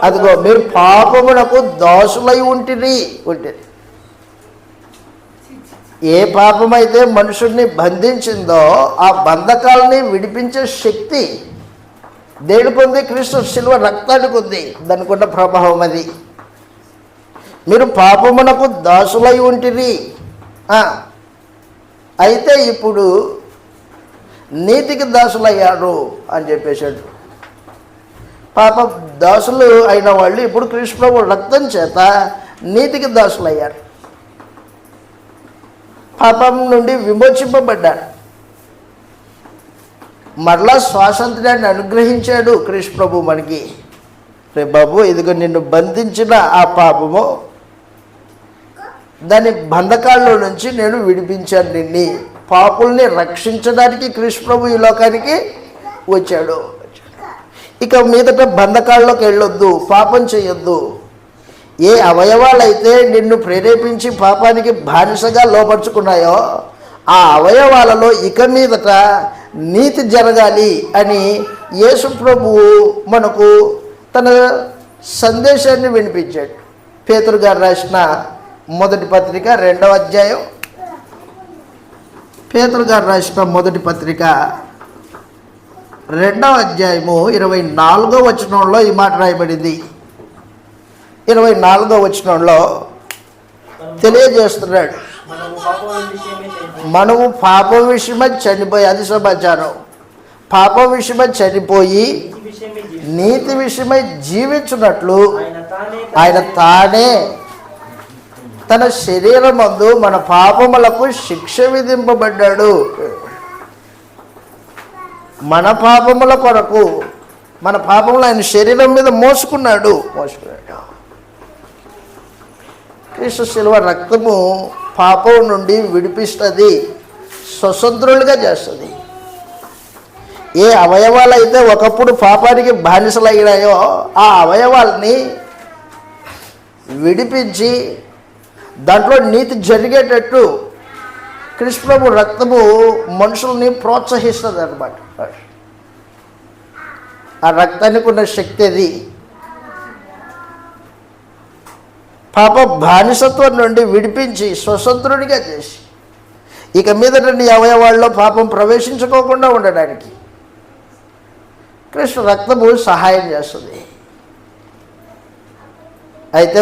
అదిగో మీరు పాపమునకు దాసులై ఉంటిరి. ఏ పాపమైతే మనుషుడిని బంధించిందో ఆ బంధకాలని విడిపించే శక్తి దేవుడికి ఉంది, క్రీస్తు శిలువ రక్తానికి ఉంది. దానికి ఉన్న ప్రభావం అది. మీరు పాపమునకు దాసులై ఉంటిరి, అయితే ఇప్పుడు నీతికి దాసులయ్యారు అని చెప్పేశాడు. పాప దాసులు అయిన వాళ్ళు ఇప్పుడు క్రీస్తు ప్రభు రక్తం చేత నీతికి దాసులయ్యారు. పాపం నుండి విమోచింపబడ్డారు. మరలా స్వాతంత్ర్యాన్ని అనుగ్రహించాడు క్రీస్తు ప్రభు మనకి. రే బాబు, ఇదిగో నిన్ను బంధించిన ఆ పాపము, దాని బంధకాల్లో నుంచి నేను విడిపించాను నిన్ను. పాపుల్ని రక్షించడానికి క్రీస్తు ప్రభు ఈ లోకానికి వచ్చాడు. ఇక మీదట బంధకాల్లోకి వెళ్ళొద్దు, పాపం చేయొద్దు. ఏ అవయవాలైతే నిన్ను ప్రేరేపించి పాపానికి బానిసగా లోపరుచుకున్నాయో ఆ అవయవాలలో ఇక మీదట నీతి జరగాలి అని యేసు ప్రభువు మనకు తన సందేశాన్ని వినిపించాడు. పేతురు గారు రాసిన మొదటి పత్రిక 2వ అధ్యాయం, పేతురు గారు రాసిన మొదటి పత్రిక 2వ అధ్యాయము 24వ వచనంలో ఈ మాట రాయబడింది. 24వ వచనంలో తెలియజేస్తున్నాడు, మనము పాపం విషయమై చనిపోయి, అది సమాచారం, పాపం విషయమై చనిపోయి నీతి విషయమై జీవించున్నట్లు ఆయన తానే తన శరీరమందు మన పాపములకు శిక్ష విధింపబడ్డాడు. మన పాపముల కొరకు, మన పాపములు ఆయన శరీరం మీద మోసుకున్నాడు. క్రీస్తు శిలువ రక్తము పాపం నుండి విడిపిస్తుంది, స్వతంత్రులుగా చేస్తుంది. ఏ అవయవాలైతే ఒకప్పుడు పాపానికి బానిసలయ్యాయో ఆ అవయవాల్ని విడిపించి దాంట్లో నీతి జరిగేటట్టు క్రీస్తు ప్రభు రక్తము మనుషుల్ని ప్రోత్సహిస్తుంది అన్నమాట. ఆ రక్తానికి ఉన్న శక్తి అది. పాప బానిసత్వం నుండి విడిపించి స్వతంత్రుడిగా చేసి ఇక మీదట నీ అవయవాల్లో పాపం ప్రవేశించుకోకుండా ఉండడానికి కృష్ణ రక్తము సహాయం చేస్తుంది. అయితే